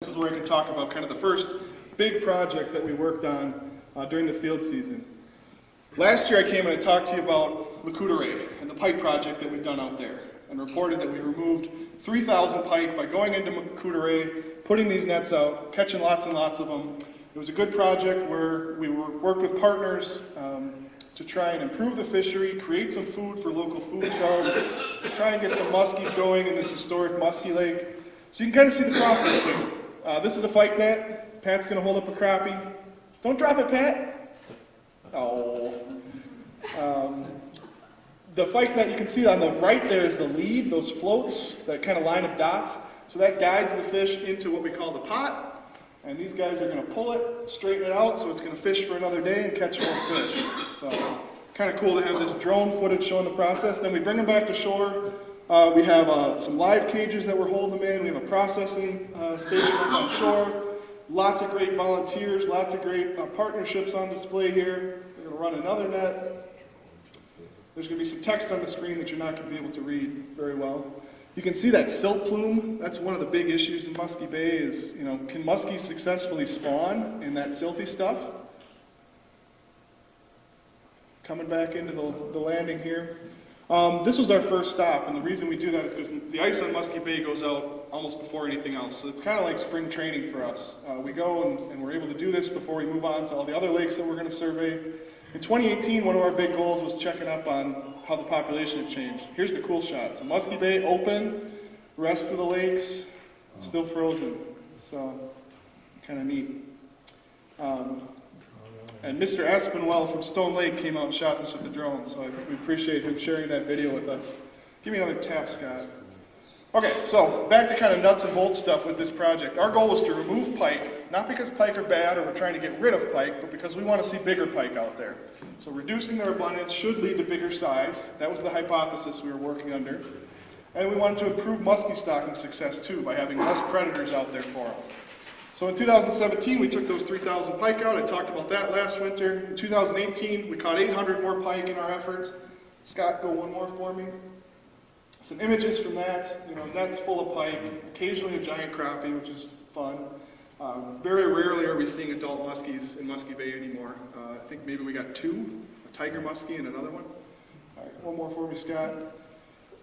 This is where I can talk about kind of the first big project that we worked on during the field season. Last year I came and I talked to you about the Couture and the pike project that we've done out there, and reported that we removed 3,000 pike by going into Couture, putting these nets out, catching lots and lots of them. It was a good project where we worked with partners to try and improve the fishery, create some food for local food shelves, try and get some muskies going in this historic muskie lake. So you can kind of see the process here. This is a pike net. Pat's going to hold up a crappie. Don't drop it, Pat. Oh. The pike net, you can see on the right there is the lead, those floats, that kind of line of dots. So that guides the fish into what we call the pot. And these guys are going to pull it, straighten it out, so it's going to fish for another day and catch more fish. So kind of cool to have this drone footage showing the process. Then we bring them back to shore. We have some live cages that we're holding them in. We have a processing station up on shore. Lots of great volunteers, lots of great partnerships on display here. We're going to run another net. There's going to be some text on the screen that you're not going to be able to read very well. You can see that silt plume. That's one of the big issues in Muskie Bay is, can muskies successfully spawn in that silty stuff? Coming back into the landing here. This was our first stop, and the reason we do that is because the ice on Muskie Bay goes out almost before anything else. So it's kind of like spring training for us. We go and we're able to do this before we move on to all the other lakes that we're going to survey. In 2018, one of our big goals was checking up on how the population had changed. Here's the cool shot. So Muskie Bay open, rest of the lakes still frozen. So kind of neat. And Mr. Aspinwell from Stone Lake came out and shot this with the drone, so we appreciate him sharing that video with us. Give me another tap, Scott. Okay, so back to kind of nuts and bolts stuff with this project. Our goal was to remove pike, not because pike are bad or we're trying to get rid of pike, but because we want to see bigger pike out there. So reducing their abundance should lead to bigger size. That was the hypothesis we were working under. And we wanted to improve muskie stocking success too by having less predators out there for them. So in 2017, we took those 3,000 pike out. I talked about that last winter. In 2018, we caught 800 more pike in our efforts. Scott, go one more for me. Some images from that, nets full of pike, occasionally a giant crappie, which is fun. Very rarely are we seeing adult muskies in Muskie Bay anymore. I think maybe we got two, a tiger muskie and another one. All right, one more for me, Scott.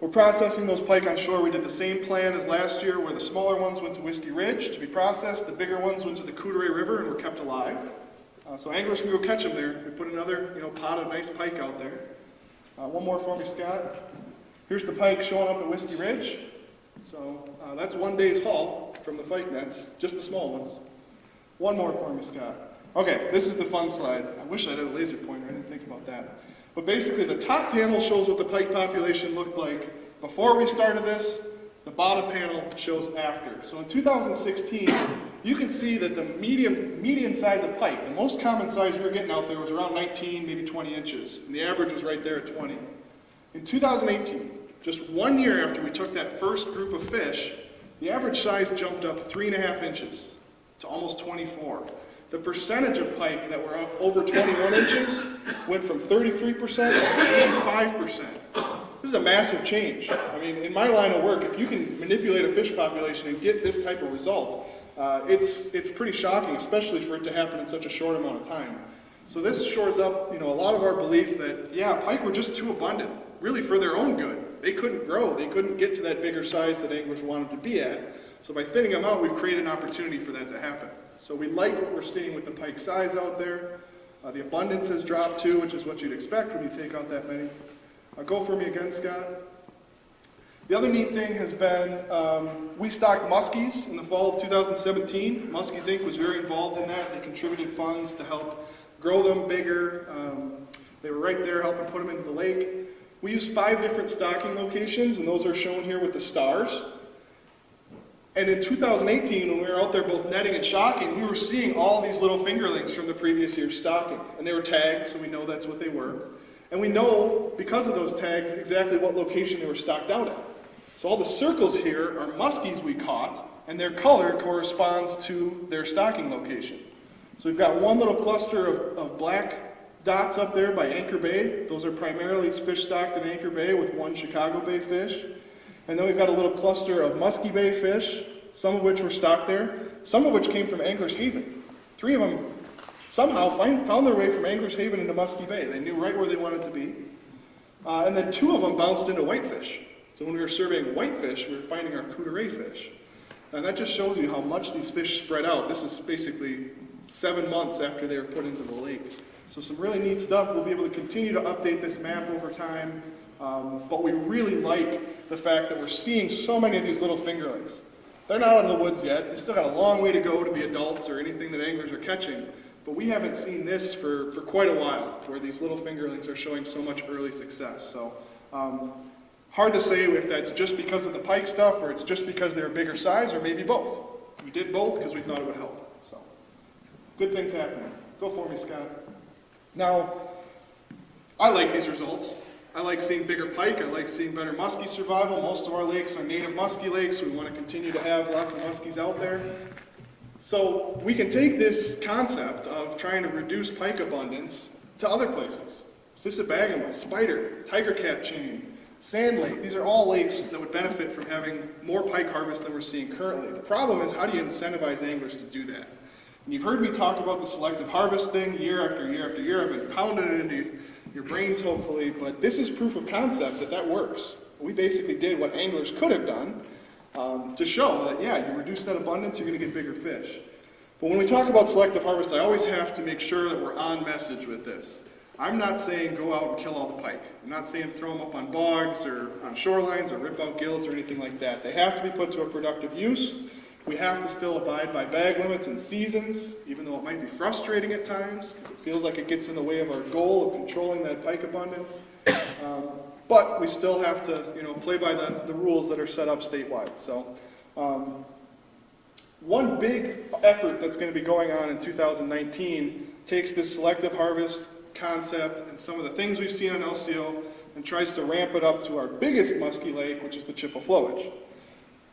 We're processing those pike on shore. We did the same plan as last year, where the smaller ones went to Whiskey Ridge to be processed, the bigger ones went to the Couture River and were kept alive. So anglers can go catch them there. We put another pot of nice pike out there. One more for me, Scott. Here's the pike showing up at Whiskey Ridge. So that's one day's haul from the pike nets, just the small ones. One more for me, Scott. Okay, this is the fun slide. I wish I had a laser pointer. I didn't think about that. But basically, the top panel shows what the pike population looked like before we started this. The bottom panel shows after. So in 2016, you can see that the median size of pike, the most common size we were getting out there was around 19, maybe 20 inches. And the average was right there at 20. In 2018, just 1 year after we took that first group of fish, the average size jumped up 3.5 inches to almost 24. The percentage of pike that were over 21 inches went from 33% to 85%. This is a massive change. I mean, in my line of work, if you can manipulate a fish population and get this type of result, it's pretty shocking, especially for it to happen in such a short amount of time. So this shores up, a lot of our belief that, pike were just too abundant, really for their own good. They couldn't grow. They couldn't get to that bigger size that anglers wanted to be at. So by thinning them out, we've created an opportunity for that to happen. So we like what we're seeing with the pike size out there. The abundance has dropped too, which is what you'd expect when you take out that many. Go for me again, Scott. The other neat thing has been we stocked muskies in the fall of 2017. Muskies Inc. was very involved in that. They contributed funds to help grow them bigger. They were right there helping put them into the lake. We used 5 different stocking locations, and those are shown here with the stars. And in 2018, when we were out there both netting and shocking, we were seeing all these little fingerlings from the previous year's stocking. And they were tagged, so we know that's what they were. And we know, because of those tags, exactly what location they were stocked out at. So all the circles here are muskies we caught, and their color corresponds to their stocking location. So we've got one little cluster of black dots up there by Anchor Bay. Those are primarily fish stocked in Anchor Bay with one Chicago Bay fish. And then we've got a little cluster of Muskie Bay fish some of which were stocked there, some of which came from Anglers Haven. 3 of them somehow found their way from Anglers Haven into Muskie Bay. They knew right where they wanted to be. And then 2 of them bounced into whitefish. So when we were surveying whitefish, we were finding our Couture fish. And that just shows you how much these fish spread out. This is basically 7 months after they were put into the lake. So some really neat stuff. We'll be able to continue to update this map over time. But we really like the fact that we're seeing so many of these little fingerlings. They're not out of the woods yet. They still got a long way to go to be adults or anything that anglers are catching. But we haven't seen this for quite a while, where these little fingerlings are showing so much early success. So hard to say if that's just because of the pike stuff, or it's just because they're bigger size, or maybe both. We did both because we thought it would help. So good things happening. Go for me, Scott. Now, I like these results. I like seeing bigger pike. I like seeing better muskie survival. Most of our lakes are native muskie lakes. We want to continue to have lots of muskies out there. So we can take this concept of trying to reduce pike abundance to other places. Sissebagamon, Spider, Tiger Cat Chain, Sand Lake. These are all lakes that would benefit from having more pike harvest than we're seeing currently. The problem is, how do you incentivize anglers to do that? And you've heard me talk about the selective harvest thing year after year after year. I've been pounding it into your brains, hopefully, but this is proof of concept that works. We basically did what anglers could have done to show that, yeah, you reduce that abundance, you're going to get bigger fish. But when we talk about selective harvest, I always have to make sure that we're on message with this. I'm not saying go out and kill all the pike. I'm not saying throw them up on bogs or on shorelines or rip out gills or anything like that. They have to be put to a productive use. We have to still abide by bag limits and seasons, even though it might be frustrating at times, because it feels like it gets in the way of our goal of controlling that pike abundance. But we still have to, play by the rules that are set up statewide. So, one big effort that's going to be going on in 2019 takes this selective harvest concept and some of the things we've seen on LCO and tries to ramp it up to our biggest muskie lake, which is the Chippewa-Flowage.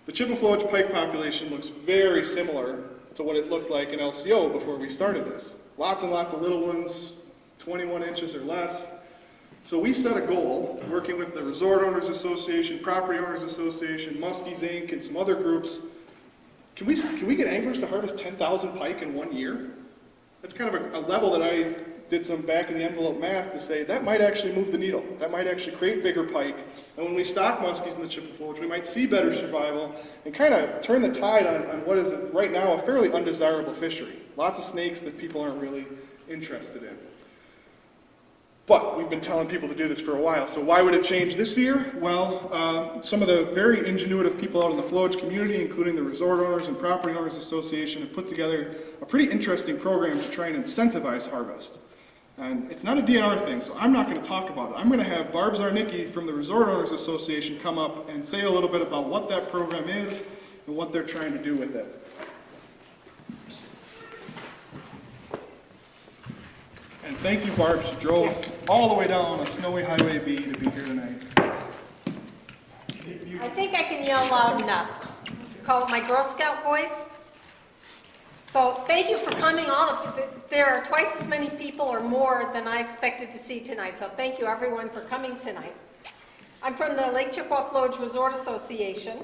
The Chippewa-Flowage pike population looks very similar to what it looked like in LCO before we started this. Lots and lots of little ones, 21 inches or less. So we set a goal, working with the Resort Owners Association, Property Owners Association, Muskies Inc., and some other groups. Can we get anglers to harvest 10,000 pike in 1 year? That's kind of a level that I did some back-of-the-envelope math to say that might actually move the needle. That might actually create bigger pike. And when we stock muskies in the Chippewa-Flowage, we might see better survival and kind of turn the tide on what is right now a fairly undesirable fishery. Lots of snakes that people aren't really interested in. But we've been telling people to do this for a while, so why would it change this year? Well, some of the very ingenuitive people out in the Flowage community, including the Resort Owners and Property Owners Association, have put together a pretty interesting program to try and incentivize harvest. And it's not a DNR thing, so I'm not going to talk about it. I'm going to have Barb Zarnicki from the Resort Owners Association come up and say a little bit about what that program is and what they're trying to do with it. And thank you, Barb. She drove all the way down a snowy Highway B to be here tonight. I think I can yell loud enough. Call it my Girl Scout voice. So thank you for coming. There are twice as many people or more than I expected to see tonight. So thank you, everyone, for coming tonight. I'm from the Lake Chippewa-Flowage Resort Association.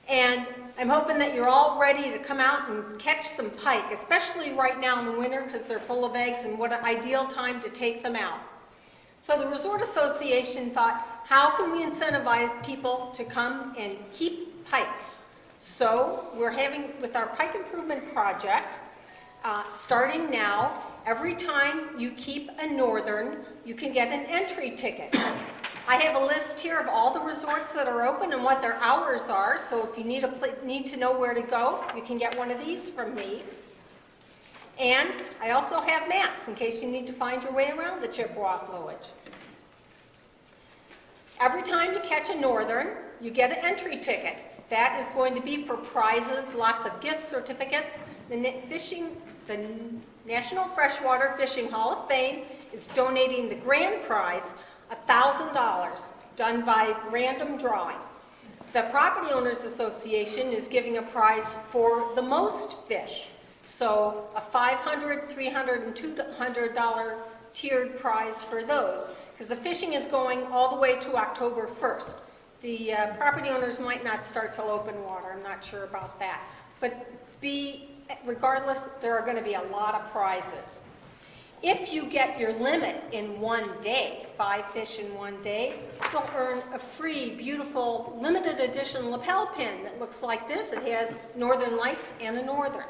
And I'm hoping that you're all ready to come out and catch some pike, especially right now in the winter because they're full of eggs, and what an ideal time to take them out. So the Resort Association thought, how can we incentivize people to come and keep pike? So we're having, with our Pike Improvement Project, starting now, every time you keep a northern, you can get an entry ticket. I have a list here of all the resorts that are open and what their hours are, so if you need to know where to go, you can get one of these from me. And I also have maps in case you need to find your way around the Chippewa-Flowage. Every time you catch a northern, you get an entry ticket. That is going to be for prizes, lots of gift certificates. The National Freshwater Fishing Hall of Fame is donating the grand prize, $1,000, done by random drawing. The Property Owners Association is giving a prize for the most fish. So a $500, $300, and $200 tiered prize for those, because the fishing is going all the way to October 1st. The property owners might not start till open water, I'm not sure about that. But regardless, there are going to be a lot of prizes. If you get your limit in one day, 5 fish in one day, you'll earn a free, beautiful, limited edition lapel pin that looks like this. It has northern lights and a northern.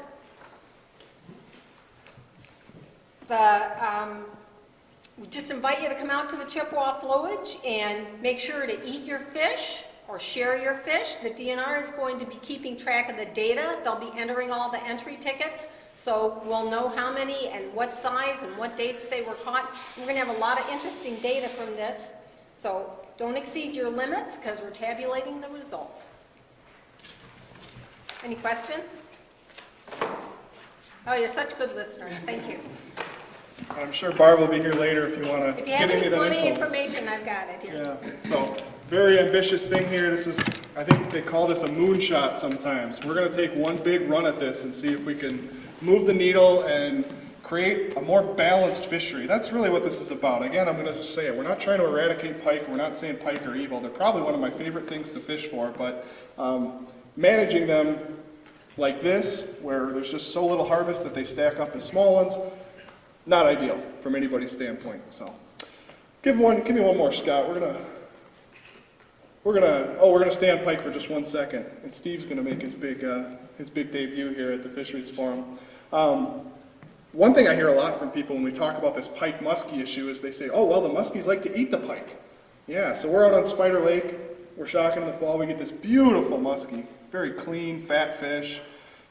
We just invite you to come out to the Chippewa flowage and make sure to eat your fish or share your fish. The DNR is going to be keeping track of the data. They'll be entering all the entry tickets, so we'll know how many and what size and what dates they were caught. We're going to have a lot of interesting data from this, so don't exceed your limits because we're tabulating the results. Any questions? Oh, you're such good listeners. Thank you. I'm sure Barb will be here later if you want to If you have get any of that any info. information, I've got it here. Yeah, so very ambitious thing here. This is, I think they call this a moonshot sometimes. We're going to take one big run at this and see if we can move the needle and create a more balanced fishery. That's really what this is about. Again, I'm going to just say it. We're not trying to eradicate pike. We're not saying pike are evil. They're probably one of my favorite things to fish for, but managing them like this, where there's just so little harvest that they stack up as small ones, not ideal from anybody's standpoint. So, give me one more, Scott. We're gonna stay on pike for just 1 second, and Steve's gonna make his big debut here at the Fisheries Forum. One thing I hear a lot from people when we talk about this pike muskie issue is they say, "Oh, well, the muskies like to eat the pike." Yeah, so we're out on Spider Lake. We're shocking in the fall. We get this beautiful muskie, very clean, fat fish.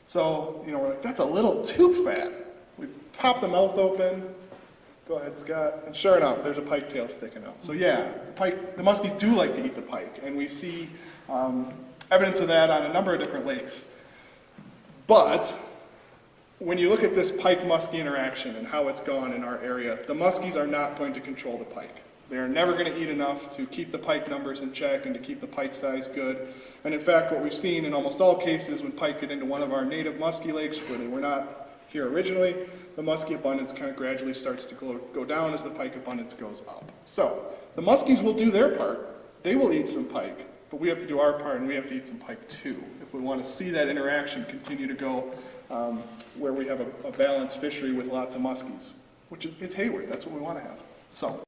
So we're like, that's a little too fat. We pop the mouth open. Go ahead, Scott. And sure enough, there's a pike tail sticking out. So yeah, the muskies do like to eat the pike, and we see evidence of that on a number of different lakes. But when you look at this pike-muskie interaction and how it's gone in our area, the muskies are not going to control the pike. They are never going to eat enough to keep the pike numbers in check and to keep the pike size good. And in fact, what we've seen in almost all cases when pike get into one of our native muskie lakes where they were not here originally, the muskie abundance kind of gradually starts to go down as the pike abundance goes up. So the muskies will do their part. They will eat some pike, but we have to do our part, and we have to eat some pike too if we want to see that interaction continue to go where we have a balanced fishery with lots of muskies, which is Hayward. That's what we want to have. So